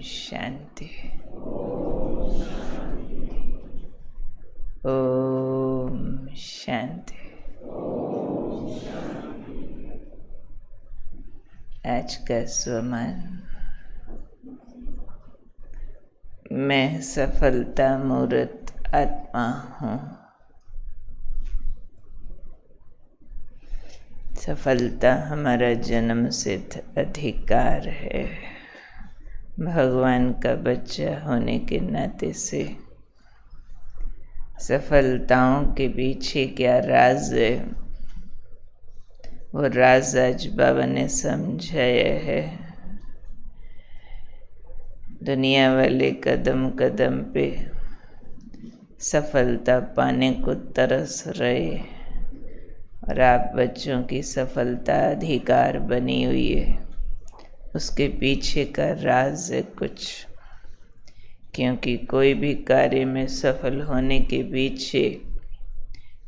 शांति। ओम शांति। आज का स्वमान, मैं सफलता मूर्त आत्मा हूँ। सफलता हमारा जन्म सिद्ध अधिकार है। भगवान का बच्चा होने के नाते से सफलताओं के पीछे क्या राज है, वो राज आज बाबा ने समझाया है। दुनिया वाले कदम कदम पे सफलता पाने को तरस रहे और आप बच्चों की सफलता अधिकार बनी हुई है। उसके पीछे का राज है कुछ, क्योंकि कोई भी कार्य में सफल होने के पीछे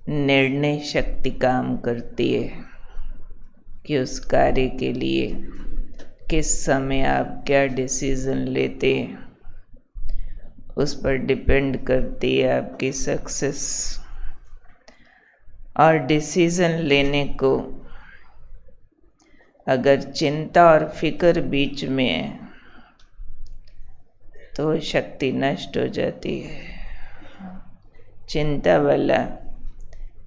निर्णय शक्ति काम करती है कि उस कार्य के लिए किस समय आप क्या डिसीज़न लेते हैं, उस पर डिपेंड करती है आपकी सक्सेस। और डिसीज़न लेने को अगर चिंता और फिक्र बीच में है तो शक्ति नष्ट हो जाती है। चिंता वाला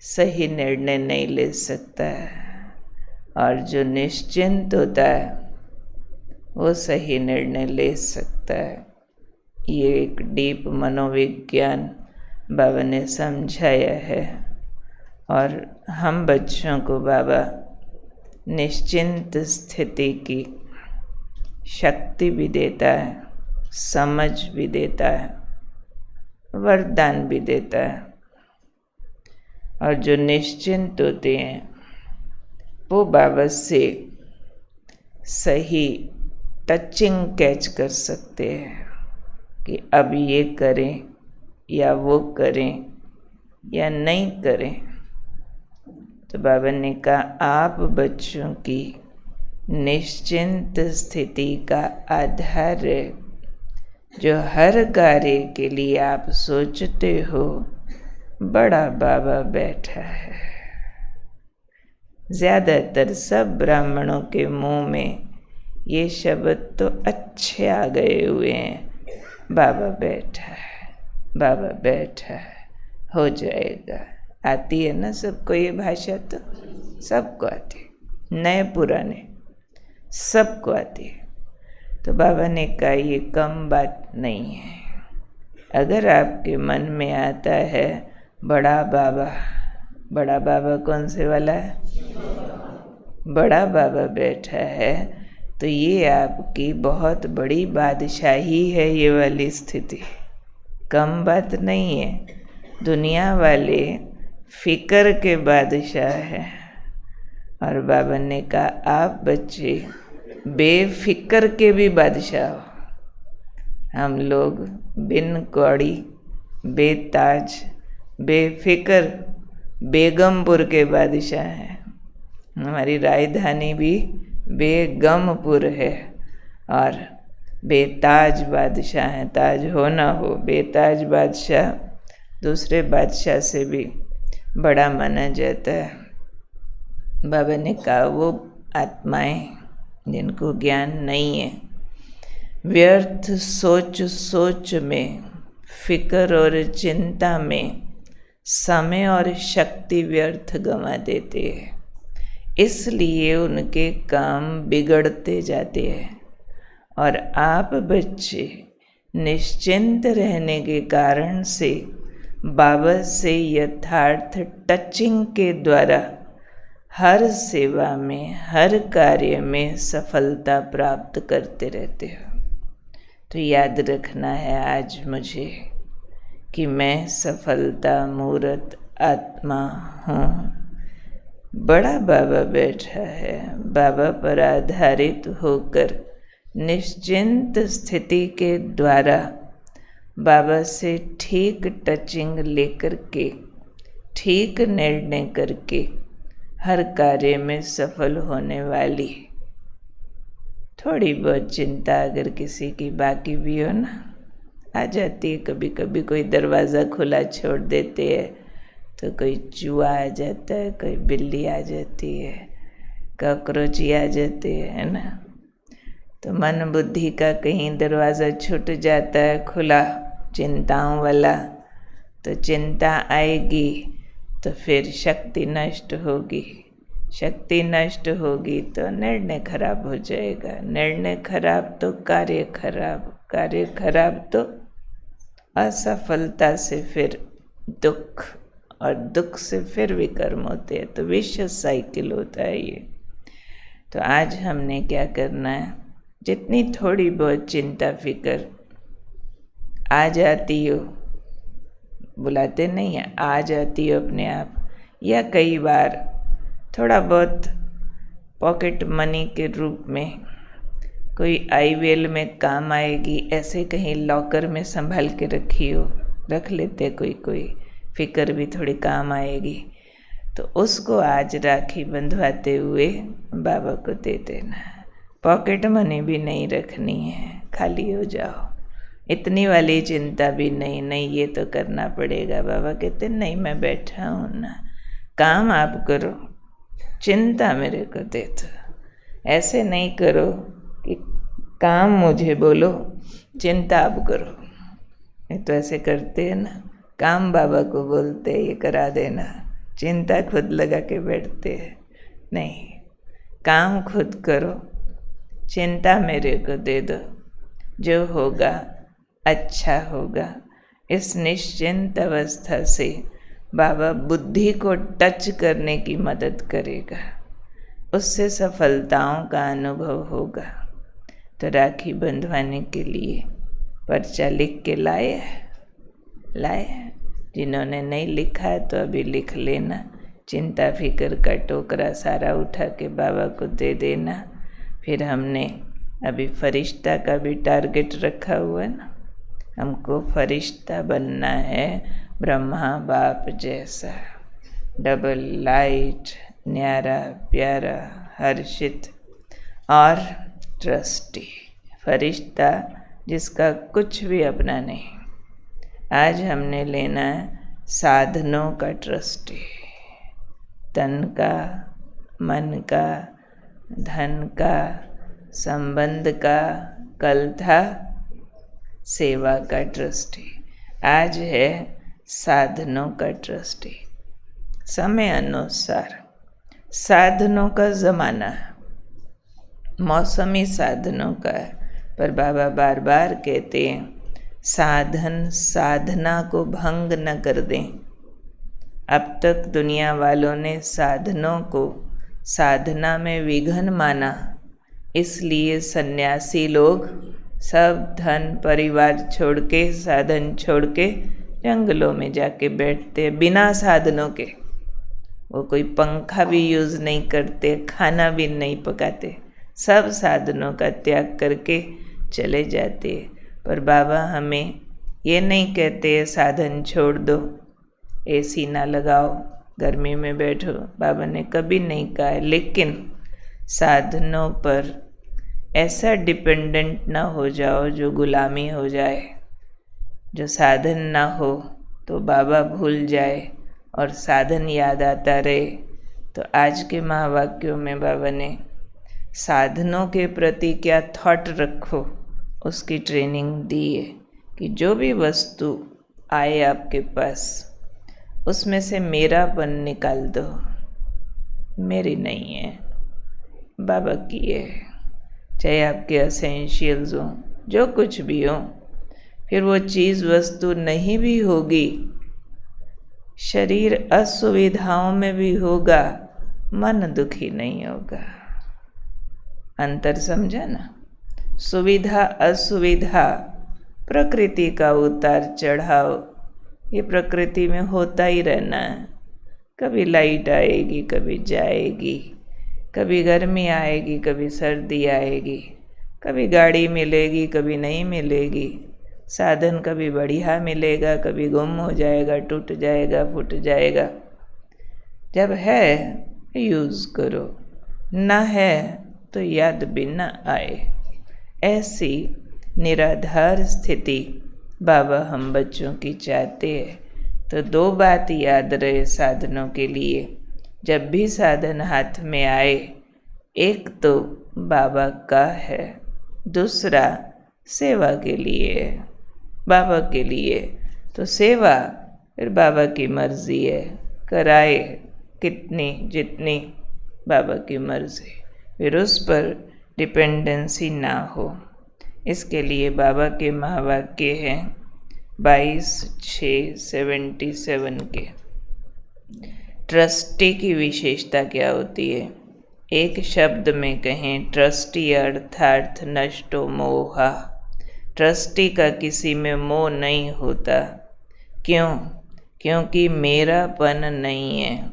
सही निर्णय नहीं ले सकता है और जो निश्चिंत होता है वो सही निर्णय ले सकता है। ये एक डीप मनोविज्ञान बाबा ने समझाया है और हम बच्चों को बाबा निश्चिंत स्थिति की शक्ति भी देता है, समझ भी देता है, वरदान भी देता है। और जो निश्चिंत होते हैं वो बाबा से सही टचिंग कैच कर सकते हैं कि अब ये करें या वो करें या नहीं करें। तो बाबा ने कहा, आप बच्चों की निश्चिंत स्थिति का आधार है। जो हर कार्य के लिए आप सोचते हो, बड़ा बाबा बैठा है। ज़्यादातर सब ब्राह्मणों के मुंह में ये शब्द तो अच्छे आ गए हुए हैं, बाबा बैठा है, बाबा बैठा है, हो जाएगा। आती है ना सबको ये भाषा, तो सबको आती है, नए पुराने सबको आती है। तो बाबा ने कहा ये कम बात नहीं है। अगर आपके मन में आता है बड़ा बाबा, बड़ा बाबा कौन से वाला है? बड़ा बाबा बैठा है, तो ये आपकी बहुत बड़ी बादशाही है। ये वाली स्थिति कम बात नहीं है। दुनिया वाले फिक्र के बादशाह है और बाबा ने कहा आप बच्चे बेफिक्र के भी बादशाह हो। हम लोग बिन कौड़ी, बेताज, बेफिक्र बेगमपुर के बादशाह हैं। हमारी राजधानी भी बेगमपुर है और बेताज बादशाह हैं। ताज हो ना हो, बेताज बादशाह दूसरे बादशाह से भी बड़ा माना जाता है। बाबा ने कहा वो आत्माएं जिनको ज्ञान नहीं है, व्यर्थ सोच सोच में, फिक्र और चिंता में समय और शक्ति व्यर्थ गंवा देते हैं। इसलिए उनके काम बिगड़ते जाते हैं। और आप बच्चे निश्चिंत रहने के कारण से बाबा से यथार्थ टचिंग के द्वारा हर सेवा में, हर कार्य में सफलता प्राप्त करते रहते हो। तो याद रखना है आज मुझे कि मैं सफलता मूर्त आत्मा हूँ। बड़ा बाबा बैठा है। बाबा पर आधारित होकर निश्चिंत स्थिति के द्वारा बाबा से ठीक टचिंग लेकर के, ठीक निर्णय करके हर कार्य में सफल होने वाली थोड़ी बहुत चिंता अगर किसी की बाकी भी हो ना, आ जाती है। कभी कभी कोई दरवाज़ा खुला छोड़ देते हैं तो कोई चूहा आ जाता है, कोई बिल्ली आ जाती है, कॉकरोच आ जाते हैं, है ना। तो मन बुद्धि का कहीं दरवाज़ा छूट जाता है खुला चिंताओं वाला, तो चिंता आएगी तो फिर शक्ति नष्ट होगी। शक्ति नष्ट होगी तो निर्णय खराब हो जाएगा, निर्णय खराब तो कार्य खराब, कार्य खराब तो असफलता से फिर दुख, और दुख से फिर विकर्म होते हैं। तो विश्व साइकिल होता है ये। तो आज हमने क्या करना है, जितनी थोड़ी बहुत चिंता फिक्र आ जाती हो, बुलाते नहीं है, आ जाती हो अपने आप, या कई बार थोड़ा बहुत पॉकेट मनी के रूप में कोई आईवेल में काम आएगी, ऐसे कहीं लॉकर में संभाल के रखी हो, रख लेते कोई फिक्र भी थोड़ी काम आएगी, तो उसको आज राखी बंधवाते हुए बाबा को दे देना। पॉकेट मनी भी नहीं रखनी है, खाली हो जाओ, इतनी वाली चिंता भी नहीं, नहीं ये तो करना पड़ेगा। बाबा कहते नहीं, मैं बैठा हूँ ना, काम आप करो, चिंता मेरे को दे दो। ऐसे नहीं करो कि काम मुझे बोलो, चिंता आप करो। नहीं तो ऐसे करते हैं ना, काम बाबा को बोलते ये करा देना, चिंता खुद लगा के बैठते हैं। नहीं, काम खुद करो, चिंता मेरे को दे दो, जो होगा अच्छा होगा। इस निश्चिंत अवस्था से बाबा बुद्धि को टच करने की मदद करेगा, उससे सफलताओं का अनुभव होगा। तो राखी बंधवाने के लिए पर्चा लिख के लाए, जिन्होंने नहीं लिखा है तो अभी लिख लेना। चिंता फिक्र का टोकरा सारा उठा के बाबा को दे देना। फिर हमने अभी फरिश्ता का भी टारगेट रखा हुआ है ना, हमको फरिश्ता बनना है ब्रह्मा बाप जैसा, डबल लाइट, न्यारा प्यारा, हर्षित और ट्रस्टी फरिश्ता, जिसका कुछ भी अपना नहीं। आज हमने लेना है साधनों का ट्रस्टी, तन का, मन का, धन का, संबंध का, कल था सेवा का ट्रस्टी, आज है साधनों का ट्रस्टी। समय अनुसार साधनों का ज़माना मौसमी साधनों का है, पर बाबा बार बार कहते हैं साधन साधना को भंग न कर दें। अब तक दुनिया वालों ने साधनों को साधना में विघ्न माना, इसलिए सन्यासी लोग सब धन परिवार छोड़ के, साधन छोड़ के जंगलों में जाके बैठते बिना साधनों के। वो कोई पंखा भी यूज़ नहीं करते, खाना भी नहीं पकाते, सब साधनों का त्याग करके चले जाते। पर बाबा हमें ये नहीं कहते साधन छोड़ दो, एसी ना लगाओ, गर्मी में बैठो, बाबा ने कभी नहीं कहा है। लेकिन साधनों पर ऐसा डिपेंडेंट ना हो जाओ जो गुलामी हो जाए। जो साधन ना हो तो बाबा भूल जाए और साधन याद आता रहे। तो आज के महावाक्यों में बाबा ने साधनों के प्रति क्या थॉट रखो उसकी ट्रेनिंग दी है कि जो भी वस्तु आए आपके पास उसमें से मेरापन निकाल दो, मेरी नहीं है, बाबा की है। चाहे आपके एसेंशियल्स हों, जो कुछ भी हो, फिर वो चीज़ वस्तु नहीं भी होगी, शरीर असुविधाओं में भी होगा, मन दुखी नहीं होगा। अंतर समझा ना? सुविधा असुविधा प्रकृति का उतार चढ़ाव, ये प्रकृति में होता ही रहना है। कभी लाइट आएगी, कभी जाएगी, कभी गर्मी आएगी, कभी सर्दी आएगी, कभी गाड़ी मिलेगी, कभी नहीं मिलेगी, साधन कभी बढ़िया मिलेगा, कभी गुम हो जाएगा, टूट जाएगा, फूट जाएगा। जब है यूज़ करो, ना है तो याद भी ना आए। ऐसी निराधार स्थिति बाबा हम बच्चों की चाहते हैं। तो दो बात याद रहे साधनों के लिए, जब भी साधन हाथ में आए, एक तो बाबा का है, दूसरा सेवा के लिए है, बाबा के लिए। तो सेवा फिर बाबा की मर्जी है, कराए कितनी जितनी बाबा की मर्जी, फिर उस पर डिपेंडेंसी ना हो। इसके लिए बाबा के महावाक्य हैं 22/6/77 के। ट्रस्टी की विशेषता क्या होती है? एक शब्द में कहें, ट्रस्टी अर्थार्थ नष्टो मोहा। ट्रस्टी का किसी में मोह नहीं होता। क्यों? क्योंकि मेरापन नहीं है,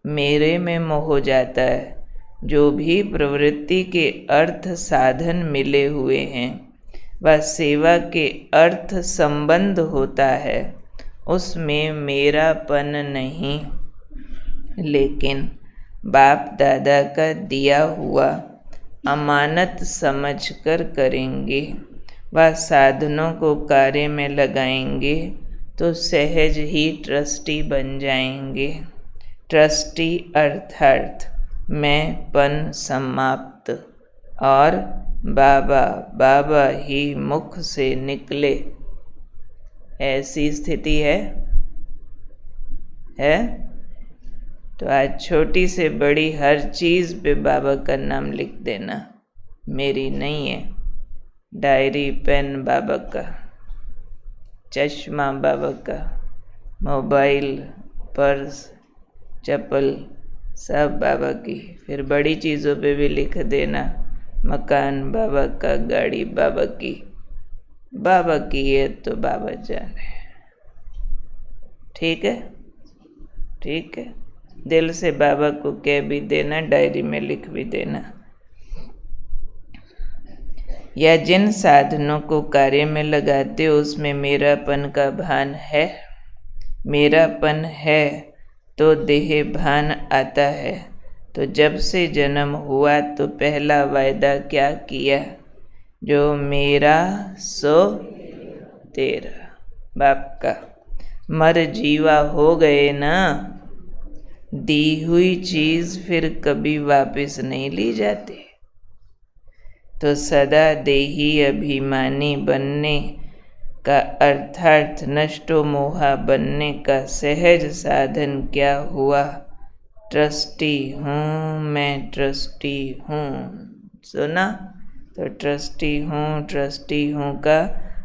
मेरे में मोह हो जाता है। जो भी प्रवृत्ति के अर्थ साधन मिले हुए हैं वह सेवा के अर्थ संबंध होता है, उसमें मेरापन नहीं। लेकिन बाप दादा का दिया हुआ अमानत समझकर करेंगे, वह साधनों को कार्य में लगाएंगे तो सहज ही ट्रस्टी बन जाएंगे। ट्रस्टी अर्थात मैंपन समाप्त और बाबा बाबा ही मुख से निकले, ऐसी स्थिति है। तो आज छोटी से बड़ी हर चीज़ पे बाबा का नाम लिख देना। मेरी नहीं है, डायरी पेन बाबा का, चश्मा बाबा का, मोबाइल, पर्स, चप्पल सब बाबा की। फिर बड़ी चीज़ों पे भी लिख देना, मकान बाबा का, गाड़ी बाबा की। बाबा की है तो बाबा जाने। ठीक है, ठीक है। दिल से बाबा को कह भी देना, डायरी में लिख भी देना। या जिन साधनों को कार्य में लगाते हो उसमें मेरापन का भान है। मेरापन है तो देह भान आता है। तो जब से जन्म हुआ तो पहला वायदा क्या किया? जो मेरा सो तेरा, बाप का। मर जीवा हो गए ना, दी हुई चीज़ फिर कभी वापस नहीं ली जाती। तो सदा देही अभिमानी बनने का अर्थात नष्टो मोहा बनने का सहज साधन क्या हुआ? ट्रस्टी हूँ मैं, ट्रस्टी हूँ। सुना? तो ट्रस्टी हूँ का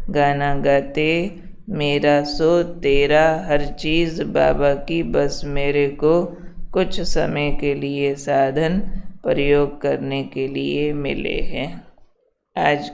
गाना गाते, मेरा सो तेरा, हर चीज़ बाबा की, बस मेरे को कुछ समय के लिए साधन प्रयोग करने के लिए मिले हैं। आज